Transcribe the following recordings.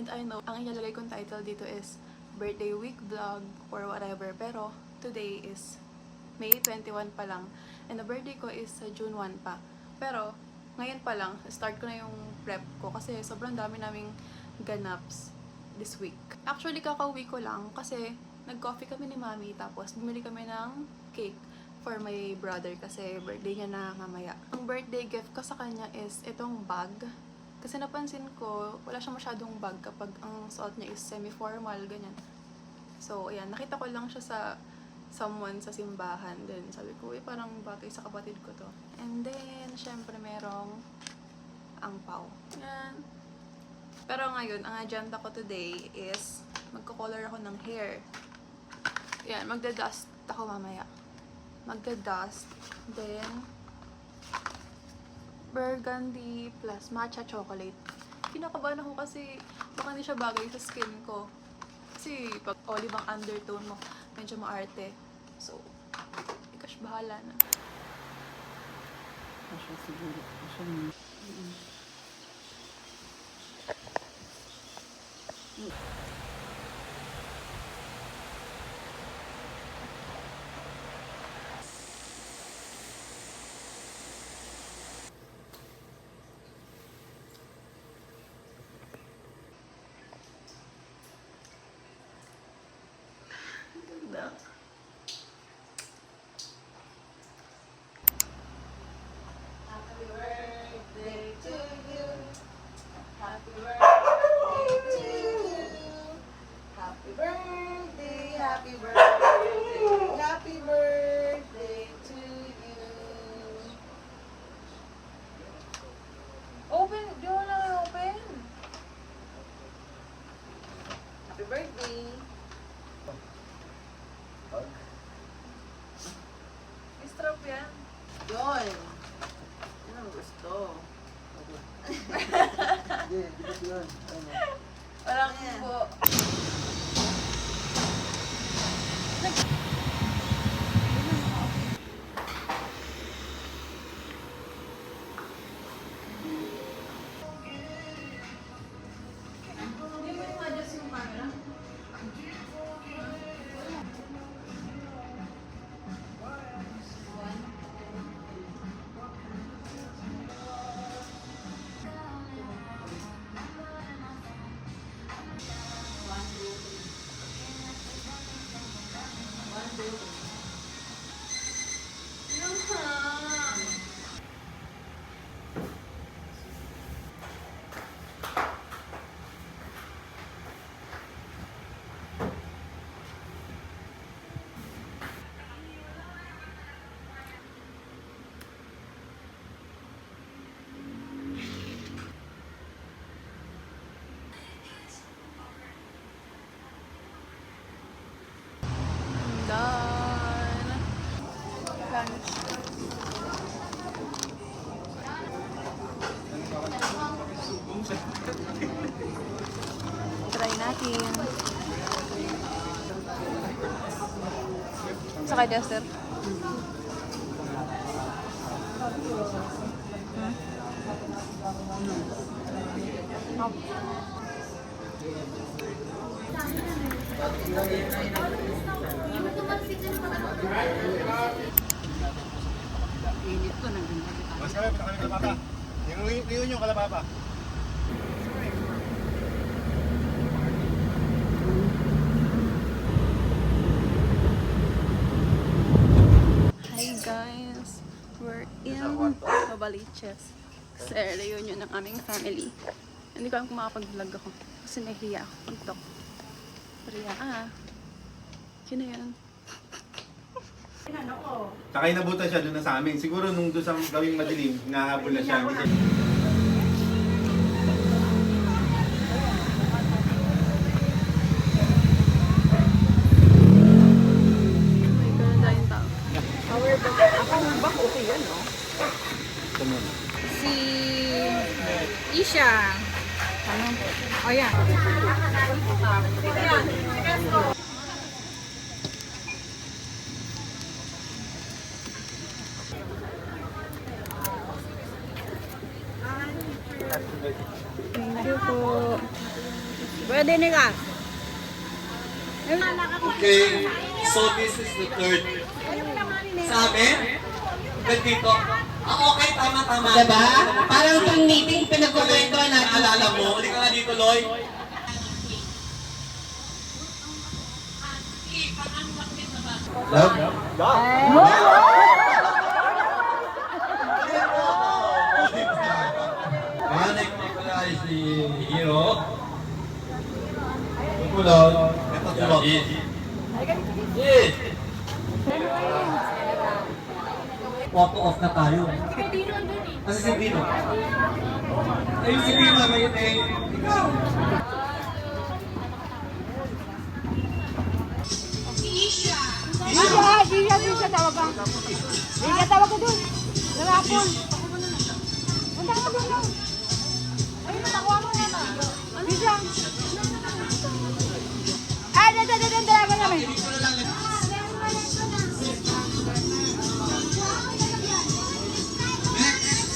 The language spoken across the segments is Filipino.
And I know, ang ilalagay kong title dito is birthday week vlog or whatever. Pero today is May 21 pa lang. And the birthday ko is sa June 1 pa. Pero ngayon pa lang, start ko na yung prep ko kasi sobrang dami naming ganaps this week. Actually, kakauwi ko lang kasi nag-coffee kami ni Mami tapos bumili kami ng cake for my brother kasi birthday niya na mamaya. Ang birthday gift ko sa kanya is itong bag. Kasi napansin ko, wala siya masyadong bag kapag ang suot niya is semi-formal, ganyan. So, ayan, nakita ko lang siya sa someone sa simbahan. Then, sabi ko, parang bagay sa kapatid ko to. And then, syempre, merong angpaw. Yan. Pero ngayon, ang agenda ko today is magko-color ako ng hair. Yan, magda-dust ako mamaya. Magda-dust. Then, burgundy plus matcha chocolate. Kinakabahan ako kasi baka hindi siya bagay sa skin ko. Kasi pag olive ang undertone mo, medyo maarte. So, ikash bahala na. Asya siguro. Asya mo. Ganda. Happy birthday to you. Happy birthday to you. Happy birthday, happy birthday, happy birthday to you. Open, di mo lang open. Happy birthday. Strap yan. Yun! Yan ang gusto. Hindi, dito yun. Walang po. Hindi mo i-adjust yung camera? Done. Lunch. Try natin. Saka dessert. Init ko nang ganda kita. Mas kami, punta kami kala papa. Iyon yung kala papa. Hi guys! We're in Novaliches. Kasi reunion ng aming family. Hindi ko alam kung makapag-vlog ako. Kasi nahihiya ako pag-talk. Pero yun na yan. Saka inabutan siya doon na sa amin. Siguro nung doon sa gawing madilim, hinahabol na siya. May ganun tayong tao. Power bank. Ako ba? Okay yan, no? Si Isha. Ano? O yan. Thank you po. Nakadinig ka. Okay, so this is the third. Sa amin? Hanggang dito. Okay, tama. Diba? Parang itong meeting pinagkukwentuhan natin. Naalala mo, hindi ka nga dito, Loy. Love? Mahanay ko pala si Hiro. Kulon. Ito tulog. Yes. Photo off na tayo. Kasi si Dino. Ayun si Dino, may ikaw. Isha, tawag ka. Isha, tawag ka dun. Lalapon. Punta ka dun. Ayun, nakuha mo na na. Isha. Ay, dalawa namin.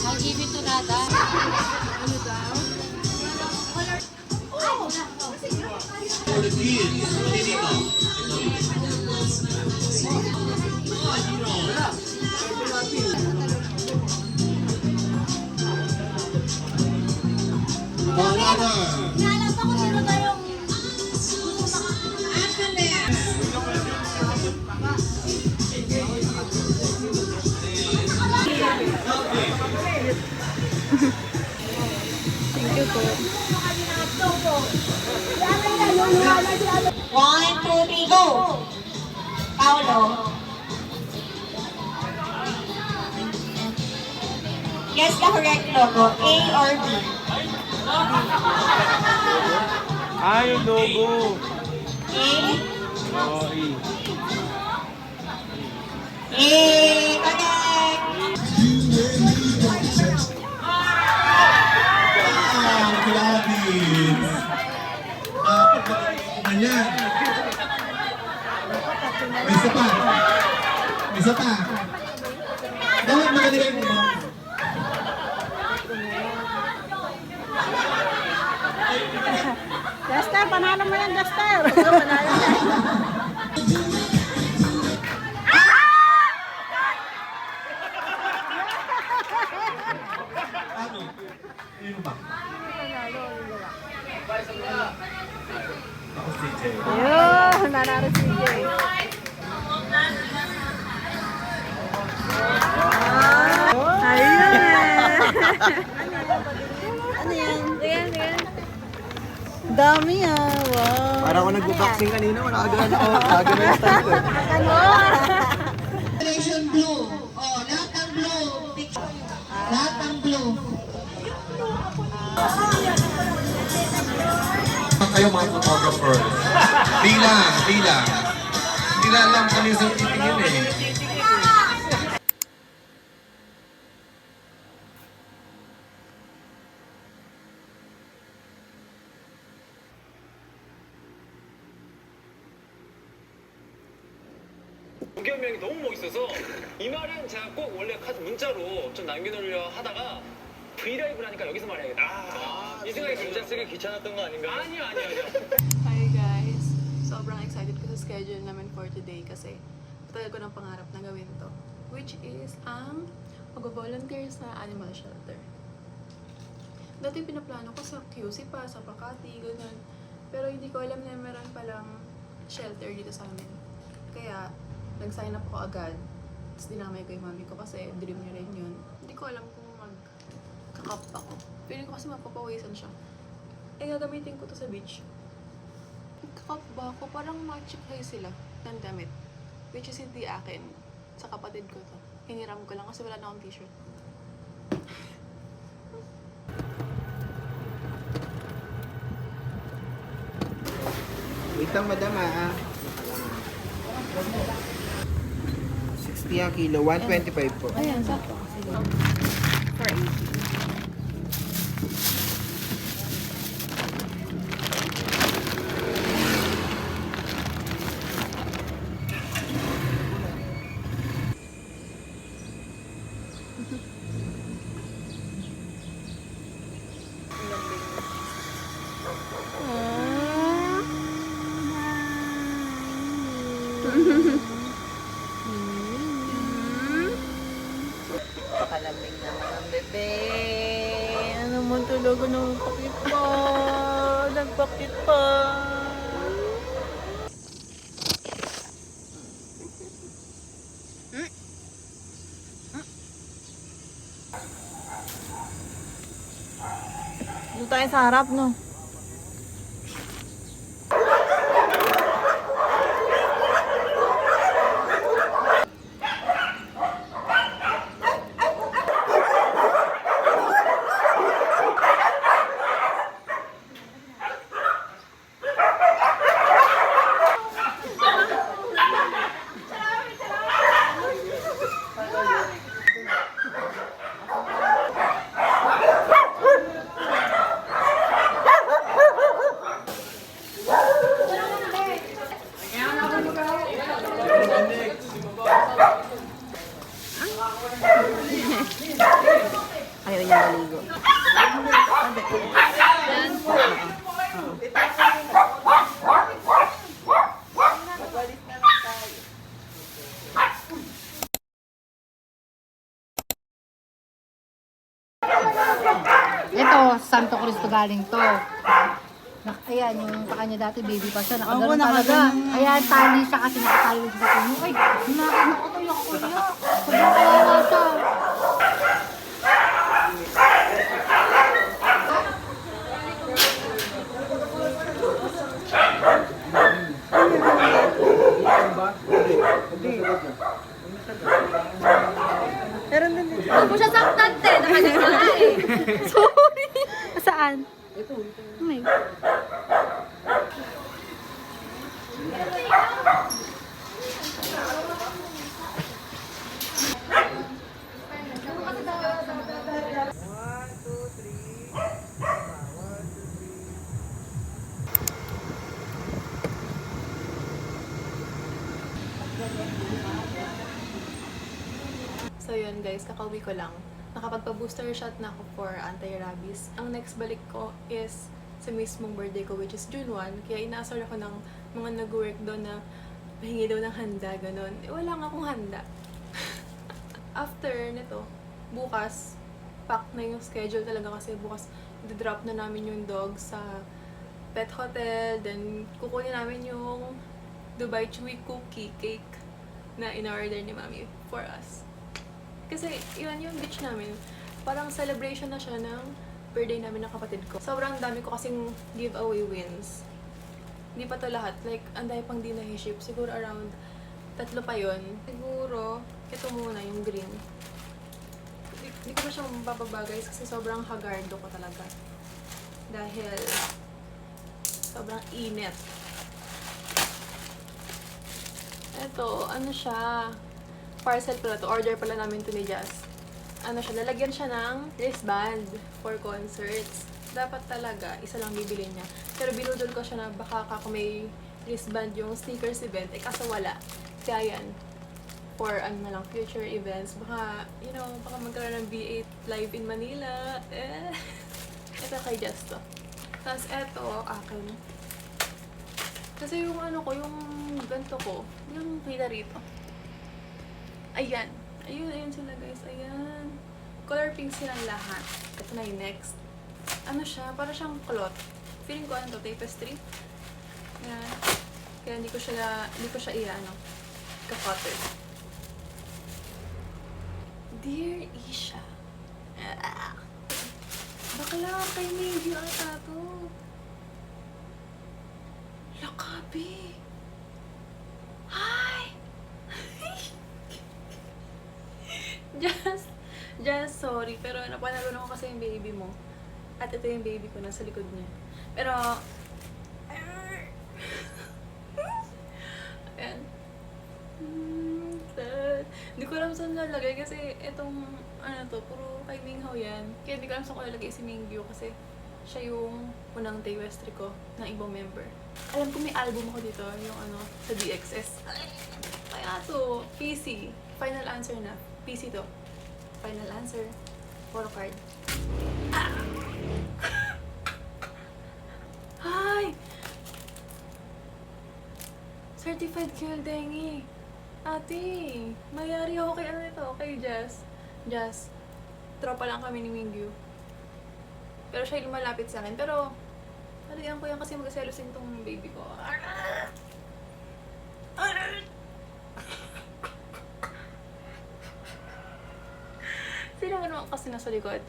I'll give it to Nada. For the kids, hindi dito. Naalala ko sino tayong Thank you po. 1, 2, 3, go! Paolo. Guess the correct logo, A or B? Ay, yung logo. A? Oo, A, correct! Gladys! Dapat na yan. May isa pa. May isa pa. Dapat makalagay mo. Duster, panalo mo yan, Duster. Panalo yan. Ano? Ano ba? Ako si Jay. Ayun, nanalo si Jay. Ayun Ano yan? Ayan. Dami wow. Parang ako nag-boxing kanina, nakagana ako. Nakagana yung style ko. Ano? Generation Blue. Oh, lahat ng blue. Picture. Lahat ng blue. Kayo mga photographers. Dila. Dila lang kami sa titingin eh. 우견명이 너무 멋있어서 이 말은 제가 꼭 원래 카드 문자로 좀 남겨놓으려 하다가 브이라이브를 하니까 여기서 말해야겠다. 이 생각이 문자 쓰기 귀찮았던 거 아닌가요? 아니요. Hi guys! Sobrang excited ko sa schedule namin for today kasi tagal ko ng pangarap na gawin to. Which is ang mag-volunteer sa animal shelter. Dati pinaplano ko sa QC pa, sa Makati, ganun. Pero hindi ko alam na meron palang shelter dito sa amin. Kaya, nag-sign up ako agad. Tapos dinamay ko yung mami ko kasi dream niya rin yun. Hindi ko alam kung magkakap ako. Feeling ko kasi mapapawisan siya. Eh, gagamitin ko to sa beach. Kakap ba ako? Parang match-try sila ng damit. Which is hindi akin. Sa kapatid ko to. Hiniram ko lang kasi wala na akong t-shirt. Wait lang, madam ah. 60 ang kilo, 125 po. Ayan, sakto. Sige. 480. Malamig naman ang bebe. Ano mo talaga ng pakit pa? Nagpakit pa. Doon tayo sa harap, no? Ayaw niya maligo. Ito, Santo Cristo galing to. Ayan, yung sa kanya dati, baby pa siya. Nakaganon talaga. Ayan, tali siya kasi nakatali siya sa puno. Ay, nakatuyak ko niya. Sobrang kawawa siya. Huwag mo siya saktan, te. Nakagano'n eh. Sorry. Saan? Ito. May. So yun guys, kakauwi ko lang. Nakapagpa-booster shot na ako for anti-rabies. Ang next balik ko is sa mismong birthday ko, which is June 1. Kaya inaasar ako ng mga nag-work doon na mahingi daw ng handa, ganun. Wala nga akong handa. After nito, bukas, pack na yung schedule talaga kasi bukas drop na namin yung dog sa pet hotel. Then, kukunin namin yung Dubai Chewy Cookie Cake na in-order ni Mami for us. Kasi, yun yung beach namin. Parang celebration na siya ng birthday namin ng kapatid ko. Sobrang dami ko kasing giveaway wins. Hindi pa to lahat. Like, ang dami pang di na-ship. Siguro around 3 pa yun. Siguro, ito muna yung green. Hindi ko na siya mabababa guys kasi sobrang hagardo ko talaga. Dahil sobrang init. Ito, ano siya? Parcel pala to. Order pala namin to ni Jazz. Ano siya, lalagyan siya ng wristband for concerts. Dapat talaga, isa lang bibili niya. Pero binudol ko siya na baka kung may wristband yung sneakers event, eh kaso wala. Kaya yan, for ano na lang, future events. Baka, you know, baka magkaroon ng V8 live in Manila. Ito kay Jazz to. Tapos eto, akin. Kasi yung ano ko, yung ganito ko, yung kita rito. Ayan. Ayun sila guys. Ayan. Color pink silang lahat. Ito na yung next. Ano siya? Para siyang cloth. Feeling ko ano to? Tapestry? Ayan. Kaya hindi ko siya i-ano. Ka-cutter. Dear Isha. Bakla kay Navy ata to. Lakabi. Hi! Just sorry, pero napanalunan ko kasi yung baby mo. At ito yung baby ko nasa likod niya. Pero, ayan. Hindi ko alam saan lalagay kasi itong, ano to, puro kay Minghao yan. Kaya hindi ko alam saan ko lalagay si Mingyu kasi siya yung unang Tay Westry ko ng ibang member. Alam ko may album ako dito, yung ano, sa DXS. Kaya to, PC. Final answer na. PC to. Final answer. Photo card. Ah! Hi! Certified Kildenghi. Ate, mayari ako kay ano ito, kay Jazz. Jazz, tropa lang kami ni Mingyu. Pero siya yung malapit sa akin. Pero, talagang ko yan kasi magselosin tong baby ko. Sino mo naman kasi nasa likod?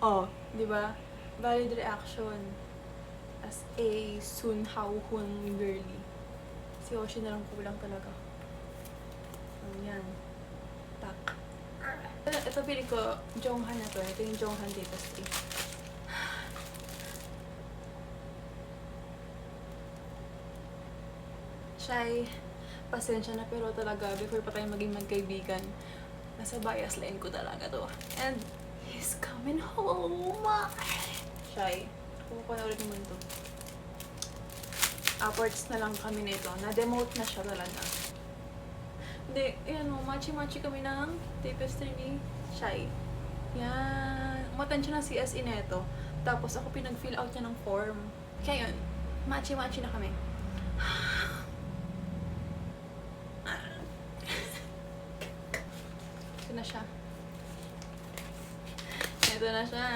Oh, di ba? Valid reaction. As a Sun Hao Hun girly. Si Oshi na lang kulang talaga. Yan. Tak. Ito pili ko, Jonghan na to. Ito yung Jonghan Data Stream. Shy, pasensya na pero talaga before pa tayo maging magkaibigan, nasa bias line ko talaga to. And he's coming home. Shy, kumukuha na ulit naman to. Upwards na lang kami nito. Na-demote na siya talaga. Hindi, yan o, machi-machi kami ng tapestry ni Shy. Yan. Umatan siya ng CSE neto. Tapos ako pinag-fill out niya ng form. Kaya yun, machi-machi na kami. Ito na siya. Ito na siya.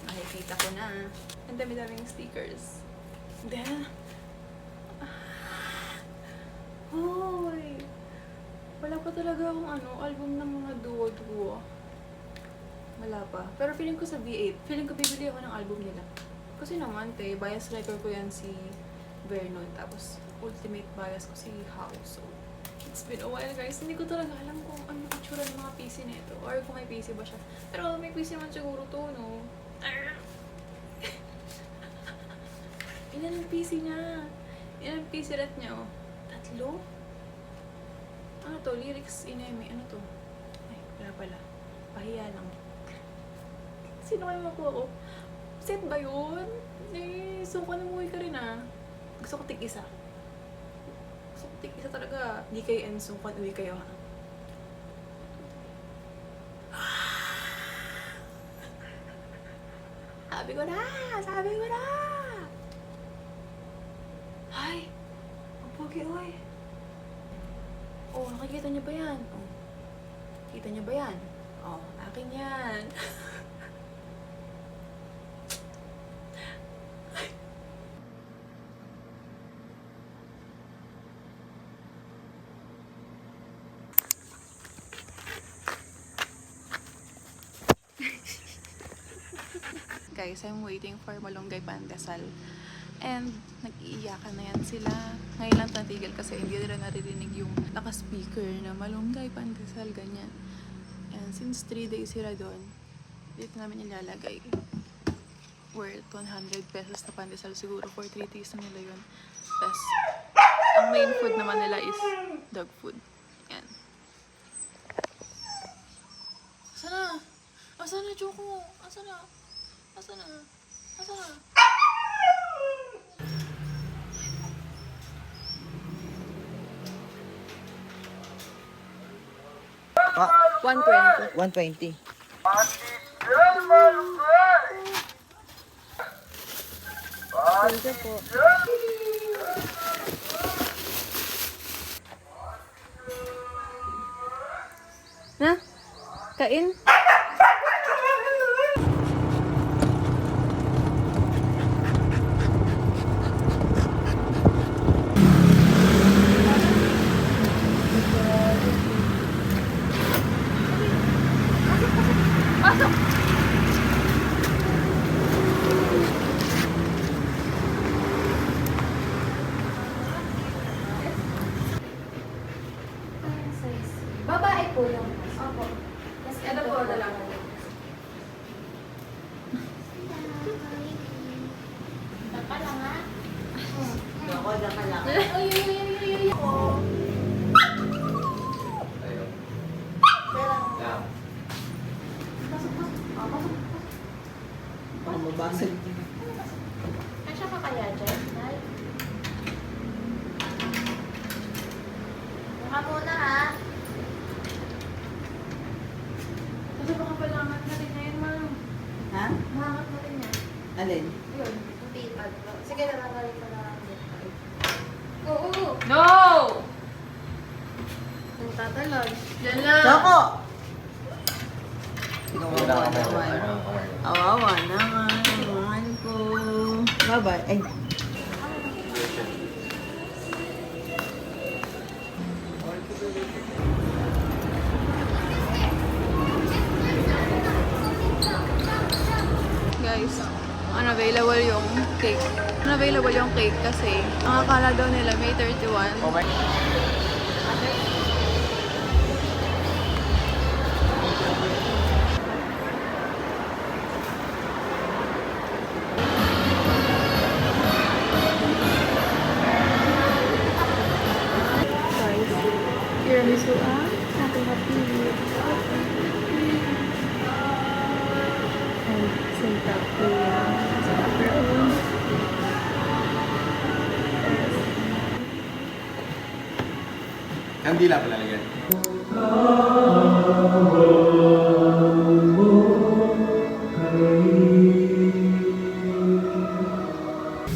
Nakikita ko na. Ang dami-daming stickers. Then, hoy! Wala pa talaga akong album ng mga duo-duo. Wala pa. Pero feeling ko sa V8, feeling ko bibili ako ng album nila. Kasi naman, bias writer ko yan si Vernon. Tapos, ultimate bias ko si House. So, it's been a while guys. Hindi ko talaga alam kung ano yung itsura ng mga PC nito. Or kung may PC ba siya. Pero may PC naman siguro to, no? Ilan ang PC niya? Ilan ang PC rat niya, oh? 3? Ano to? Lyrics ineme. Ano to? Ay, wala pala. Pahiya lang. Sino kayo makuha ko? Set ba yun? Eh, so namuhay ka rin ah. Gusto ko tig-isa. Gusto ko tig-isa talaga. Di kayo enso. Uwi kayo ha. Sabi ko na! Sabi ko na! Ay! Ang pogi, oy! Oh, nakikita niyo ba yan? Oh. Kita niyo ba yan? Oh, akin yan. Guys, I'm waiting for Malunggay Pandesal. And nag-iiyakan na yan sila. Ngayon lang natigil kasi hindi nila naririnig yung naka-speaker na Malunggay Pandesal, ganyan. And since 3 days sila doon, dito namin ilalagay. Worth 100 pesos na pandesal siguro for 3 days na nila yun. Tapos, ang main food naman nila is dog food. Yan. Asa na? Asa na, Choco? Asa na? Asa na? Asa na? Ah, 120. 120. Thank you po. Na? Kain? Pasok! Babae po yung. Opo. Mas Ito po, dalawa. Daka lang ha. Ako, daka lang. Uy, uy, uy, uy, uy, uy. Baka mabasag. Kasya ka kaya dyan, Nay? Baka muna ha. Kasi baka palangat natin na yun, ma'am. Ha? Mahangat mo rin yan. Alin? Yun, yung pipad. Sige, nakakalik ko na lang. Oo. No! Ang tatalon. Diyan lang. Choco! Kawawa naman. Kawawa naman. Mahal ko. Bye-bye. Ay. Guys, unavailable yung cake. Unavailable yung cake kasi ang akala daw nila May 31. Guys, tiramisu ah. Happy. And Santa Clara sa macaron. Kandila pala lagyan.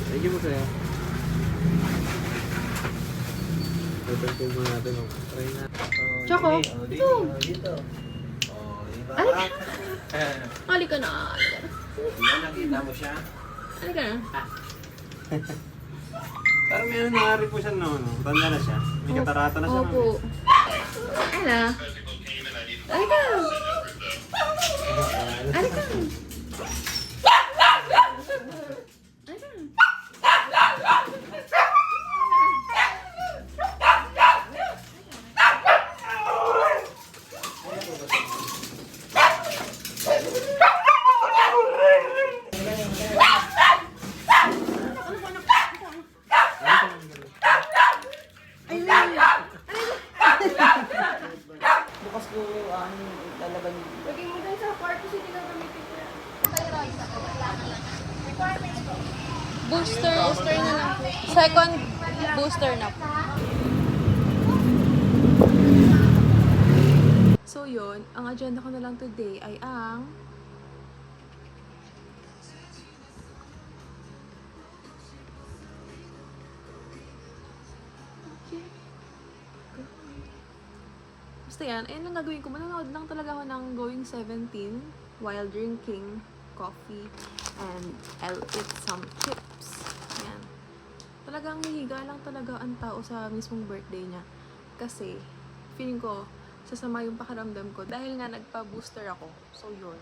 Thank you po sa'yo. Pagpagpag mo natin. Try na. Choco, ito. Dito. Halika na. Yan, nakita mo siya. Halika na. Parang may ano nangyari po siya no. Tanda na siya. May katarata na siya. Opo. Ala. Halika. Halika. Bukas ko lalaban yun. Lagay mo dun sa kwarto kasi hindi ka gamitin ko yan. Booster na lang. Second booster na po. So yun, ang agenda ko na lang today ay ang basta yan, ayun lang gagawin ko. Manonood lang talaga ako ng Going 17 while drinking coffee and I'll eat some chips. Yan. Talagang hihiga lang talaga ang tao sa mismong birthday niya. Kasi, feeling ko, sasama yung pakiramdam ko dahil nga nagpa-booster ako. So, yun.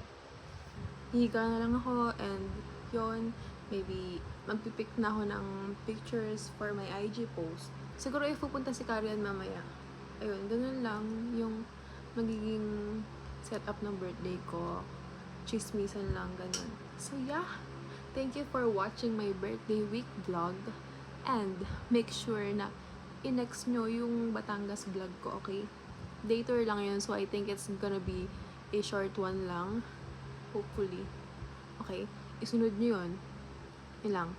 Hihiga na lang ako and yun, maybe magpipick na ako ng pictures for my IG post. Siguro if pupunta si Karian mamaya, ayun, ganun lang yung magiging setup ng birthday ko. Chismisan lang, ganun. So, yeah. Thank you for watching my birthday week vlog. And, make sure na i-next nyo yung Batangas vlog ko, okay? Day tour lang yun, so I think it's gonna be a short one lang. Hopefully. Okay? Isunod nyo yun. Yun lang.